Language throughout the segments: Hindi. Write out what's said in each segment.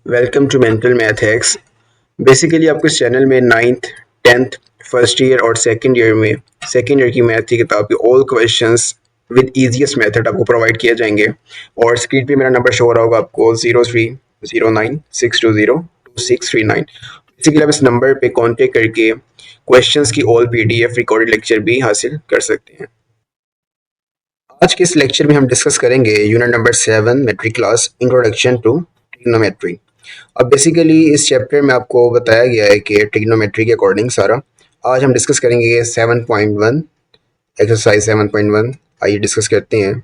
Welcome to mental math hacks. Basically आपको इस चैनल में नाइन्थ, टेंथ, फर्स्ट ईयर और सेकेंड ईयर की मैथ की किताब के all questions with easiest method आपको प्रोवाइड किए जाएंगे। और स्क्रीन पे मेरा नंबर शो हो रहा होगा आपको 0309620263 बेसिकली आप इस नंबर पे कांटेक्ट करके क्वेश्चंस की ऑल पीडीएफ रिकॉर्डेड लेक्चर भी हासिल कर सकते हैं। आज के इस लेक्चर में हम डिस्कस करेंगे unit number 7 matric class introduction to trigonometry. अब बेसिकली इस चैप्टर में आपको बताया गया है कि ट्रिग्नोमेट्री के अकॉर्डिंग सारा आज हम डिस्कस करेंगे 7.1 एक्सरसाइज 7.1। आइए डिस्कस करते हैं।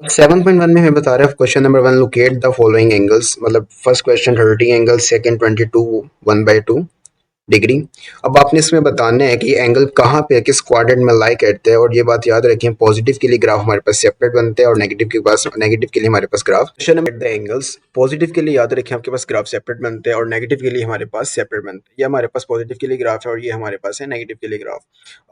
7.1 में हमें बता रहा है question number 1, locate the following angles. मतलब first question 30 angle, second 22 1/2 degree. अब आपने इसमें बताना है कि एंगल कहाँ पे किस क्वाड्रेंट में लाई करते हैं। और ये बात याद रखें, पॉजिटिव के लिए ग्राफ हमारे पास सेपरेट बनते हैं और नेगेटिव के लिए हमारे पास graph question number the angles. Positive के लिए याद रखें आपके पास ग्राफ सेपरेट बनते हैं और नेगेटिव के लिए हमारे पास सेपरेट बनते हैं। ये हमारे पास पॉजिटिव के लिए ग्राफ है और ये हमारे पास है नेगेटिव के लिए ग्राफ।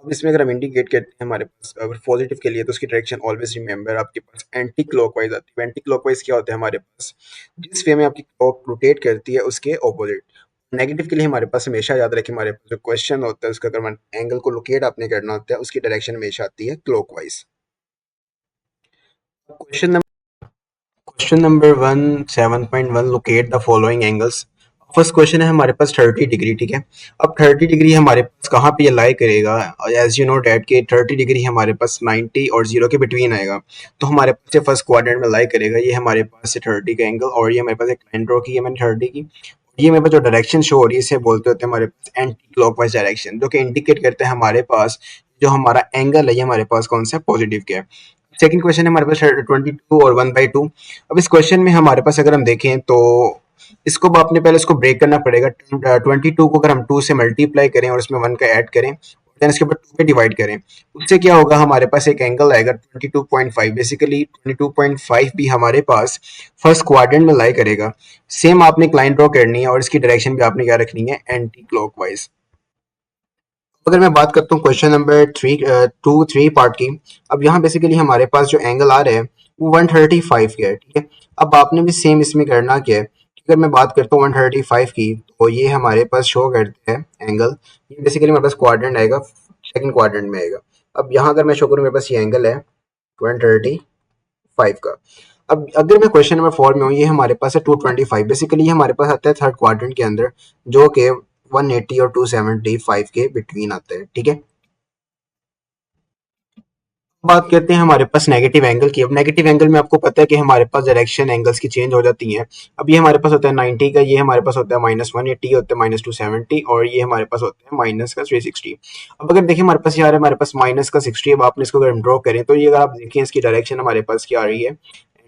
अब इसमें अगर हम इंडिकेट करते हैं हमारे पास अगर पॉजिटिव के लिए तो उसकी डायरेक्शन ऑलवेज रिमेंबर आपके पास एंटी क्लॉकवाइज आती है। एंटी क्लॉकवाइज क्या होता है हमारे पास, जिस वे में आपकी क्लॉक रोटेट करती है उसके ऑपोजिट। नेगेटिव के लिए हमारे पास हमेशा याद रखें हमारे पास जो क्वेश्चन होता है उसका अगर एंगल को लोकेट आपने करना होता है उसकी डायरेक्शन हमेशा आती है clockwise. Question question number 1 7.1, locate the following angles. First question है हमारे पास 30 डिग्री। ठीक है, अब 30 डिग्री हमारे पास कहाँ पे ये लाई करेगा। एज यू नो डैट के 30 डिग्री हमारे पास 90 और 0 के बिटवीन आएगा। तो हमारे पास ये फर्स्ट क्वाड्रेंट में लाई करेगा। ये हमारे पास है 30 का एंगल और ये हमारे पास एक लाइन ड्रॉ की है मैंने 30 की। ये मेरे पास जो डायरेक्शन शो हो रही है इसे बोलते होते हैं हमारे पास एंटी क्लॉकवाइज डायरेक्शन, जो कि इंडिकेट करते हैं हमारे पास जो हमारा एंगल है ये हमारे पास कौन सा पॉजिटिव के है। सेकंड क्वेश्चन है हमारे पास 22 और 1/2। अब इस क्वेश्चन में हमारे पास अगर हम देखें तो इसको आपने पहले इसको ब्रेक करना पड़ेगा। 22 को अगर हम 2 से मल्टीप्लाई करें और इसमें 1 का ऐड करें देन इसके बाद 2 पे डिवाइड करें, उससे क्या होगा हमारे पास एक एंगल आएगा 22.5। बेसिकली 22.5 भी हमारे पास फर्स्ट क्वाड्रेंट में लाई करेगा। सेम आपने एक लाइन ड्रॉ करनी है और इसकी डायरेक्शन भी आपने क्या रखनी है एंटी क्लॉकवाइज। अगर मैं बात करता हूँ क्वेश्चन नंबर 3 पार्ट की। अब यहाँ बेसिकली हमारे पास जो एंगल आ रहा है वो 135 के है। ठीक है, अब आपने भी सेम इसमें करना क्या है। अगर मैं बात करता हूँ 135 की तो ये हमारे पास शो करते हैं एंगल। ये बेसिकली हमारे पास क्वाड्रेंट आएगा, सेकंड क्वाड्रेंट में आएगा। अब यहाँ अगर मैं शो करूँ मेरे पास ये एंगल है 135 का। अब अगर मैं क्वेश्चन नंबर 4 में हूँ, ये हमारे पास है 225। बेसिकली ये हमारे पास आता है थर्ड क्वाड्रेंट के अंदर, जो कि 180 और 275 के बिटवीन आता है। ठीक है, बात करते हैं हमारे पास नेगेटिव एंगल की। अब नेगेटिव एंगल में आपको पता है कि हमारे पास डायरेक्शन एंगल्स की चेंज हो जाती हैं। अब ये हमारे पास होता है 90 का, ये हमारे पास होता है -180, होता है -270 और ये हमारे पास होता है माइनस का 360। अब अगर देखिए हमारे पास यहाँ हमारे पास माइनस का 60। अब आपने इसको अगर हम ड्रॉ करें तो ये अगर आप देखें इसकी डायरेक्शन हमारे पास क्या आ रही है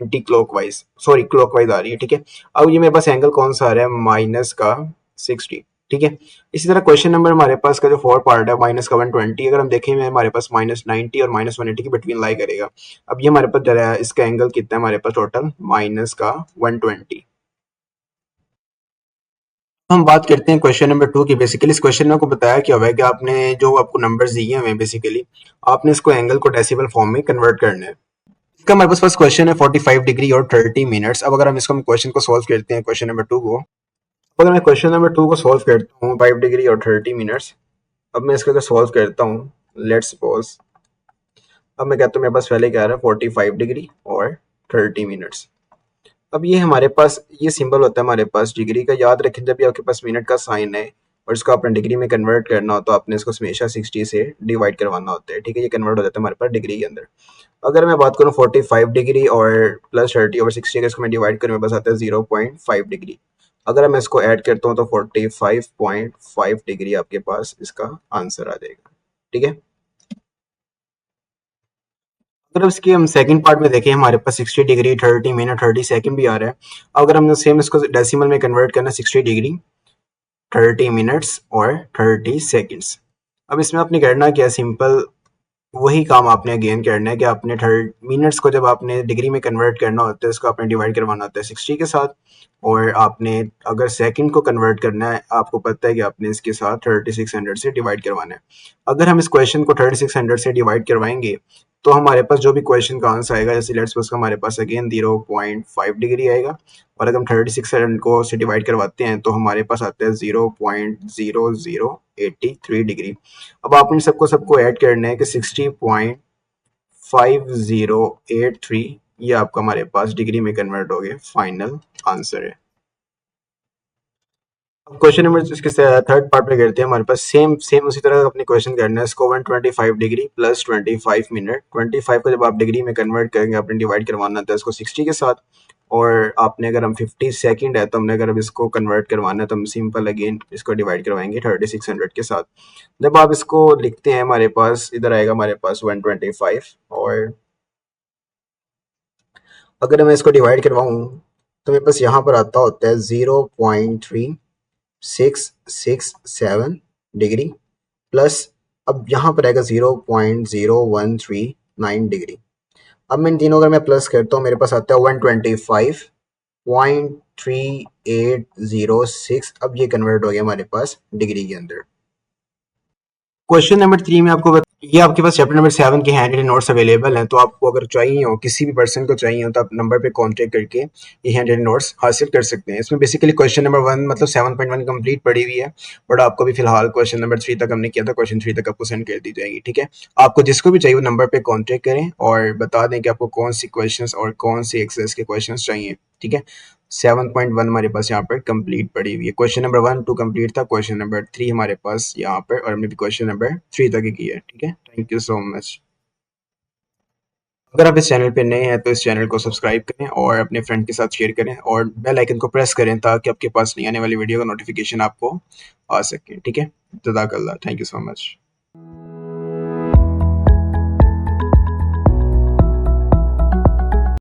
एंटी क्लॉकवाइज, सॉरी क्लॉकवाइज आ रही है। ठीक है, अब ये मेरे पास एंगल कौन सा आ रहा है माइनस का 60। ठीक है, इसी तरह क्वेश्चन नंबर हमारे पास का जो 4 पार्ट है माइनस का 120, अगर हम देखें हमारे पास -90 और -180 के बिटवीन लाई करेगा। अब ये हमारे पास जरा इसका एंगल कितना है हमारे पास टोटल माइनस का 120। हम बात करते हैं क्वेश्चन नंबर 2 की। बेसिकली इस क्वेश्चन में आपको बताया क्या हुआ है कि आपने जो आपको नंबर्स दिए हुए हैं बेसिकली आपने इसको एंगल को डेसिमल फॉर्म में कन्वर्ट करना है। इसका हमारे पास फर्स्ट क्वेश्चन है 45 डिग्री और 30 मिनट्स। अब अगर हम इसको क्वेश्चन को सॉल्व करते हैं क्वेश्चन नंबर 2 को, अगर मैं क्वेश्चन नंबर 2 को सॉल्व करता हूँ 5 डिग्री और 30 मिनट्स। अब मैं इसको अगर सॉल्व करता हूँ, लेट्स सपोज अब मैं कहता हूँ मेरे पास पहले क्या आ रहा है 45 डिग्री और 30 मिनट्स। अब ये हमारे पास ये सिंबल होता है हमारे पास डिग्री का। याद रखें जब भी आपके पास मिनट का साइन है और इसको आपने डिग्री में कन्वर्ट करना हो तो आपने इसको हमेशा 60 से डिवाइड करवाना होता है। ठीक है, ये कन्वर्ट हो जाता है हमारे पास डिग्री के अंदर। अगर मैं बात करूँ 45 डिग्री और प्लस 30 और 60 अगर इसको मैं डिवाइड करूँ मेरे पास आता है 0.5 डिग्री। अगर मैं इसको ऐड करता हूँ तो 45.5 डिग्री आपके पास इसका आंसर आ जाएगा। ठीक है, अगर इसके हम सेकंड पार्ट में देखें हमारे पास 60 डिग्री 30 मिनट 30 सेकंड भी आ रहा है। अगर हमने सेम इसको डेसिमल में कन्वर्ट करना 60 डिग्री 30 मिनट्स और 30 सेकंड्स। अब इसमें आपने करना क्या, सिंपल वही काम आपने अगेन करना है कि आपने 30 मिनट्स को जब आपने डिग्री में कन्वर्ट करना होता है इसको आपने डिवाइड करवाना होता है 60 के साथ। और आपने अगर सेकंड को कन्वर्ट करना है आपको पता है कि आपने इसके साथ 3600 से डिवाइड करवाना है। अगर हम इस क्वेश्चन को 3600 से डिवाइड करवाएंगे तो हमारे पास जो भी क्वेश्चन का आंसर आएगा, जैसे लेट्स सपोज हमारे पास अगेन 0.5 डिग्री आएगा, और अगर हम 36 को से डिवाइड करवाते हैं तो हमारे पास आता है 0.0083 डिग्री। अब आपने सबको ऐड करना है कि 60.5083 ये आपका हमारे पास डिग्री में कन्वर्ट हो गया, फाइनल आंसर है। अब क्वेश्चन नंबर इसके थर्ड पार्ट पे करते हैं। हमारे पास सेम सेम उसी तरह अपने क्वेश्चन करना है। इसको 125 डिग्री प्लस 25 मिनट, 25 को जब आप डिग्री में कन्वर्ट करेंगे आपने डिवाइड करवाना था इसको 60 के साथ, और आपने अगर हम 50 सेकंड है तो हमने अगर अब इसको कन्वर्ट करवाना है तो हम सिंपल अगेन इसको डिवाइड करवाएंगे 3600 के साथ। जब आप इसको लिखते हैं हमारे पास इधर आएगा हमारे पास 125, और अगर मैं इसको डिवाइड करवाऊँ तो मेरे पास यहाँ पर आता होता है 0.3667 डिग्री प्लस, अब यहाँ पर आएगा 0.0139 डिग्री। अब मैं इन तीनों अगर मैं प्लस करता हूँ मेरे पास आता है 125.3806। अब ये कन्वर्ट हो गया हमारे पास डिग्री के अंदर। क्वेश्चन नंबर 3 में आपको ये आपके पास चैप्टर नंबर 7 के हैंड रिटन नोट्स अवेलेबल हैं, तो आपको अगर चाहिए हो, किसी भी पर्सन को चाहिए हो, तो आप नंबर पे कांटेक्ट करके ये हैंड रिटन नोट्स हासिल कर सकते हैं। इसमें बेसिकली क्वेश्चन नंबर 1 मतलब 7.1 कंप्लीट पड़ी हुई है, बट आपको भी फिलहाल क्वेश्चन नंबर 3 तक हमने किया था, क्वेश्चन 3 तक आपको सेंड कर दी जाएगी। ठीक है, आपको जिसको भी चाहिए वो नंबर पे कॉन्टेक्ट करें और बता दें कि आपको कौन सी क्वेश्चन और कौन सी एक्सरसाइज के क्वेश्चन चाहिए। ठीक है, 7.1 हमारे पास यहाँ पर कंप्लीट पड़ी हुई है। क्वेश्चन नंबर 1 2 कंप्लीट था, क्वेश्चन नंबर 3 हमारे पास यहाँ पर, और हमने भी क्वेश्चन नंबर 3 तक ही किया है। ठीक है, थैंक यू सो मच। अगर आप इस चैनल पे नए हैं तो इस चैनल को सब्सक्राइब करें और अपने फ्रेंड के साथ शेयर करें और बेल आइकन को प्रेस करें ताकि आपके पास नई आने वाली वीडियो का नोटिफिकेशन आपको आ सके। ठीक है, जज़ाकल्लाह, थैंक यू सो मच।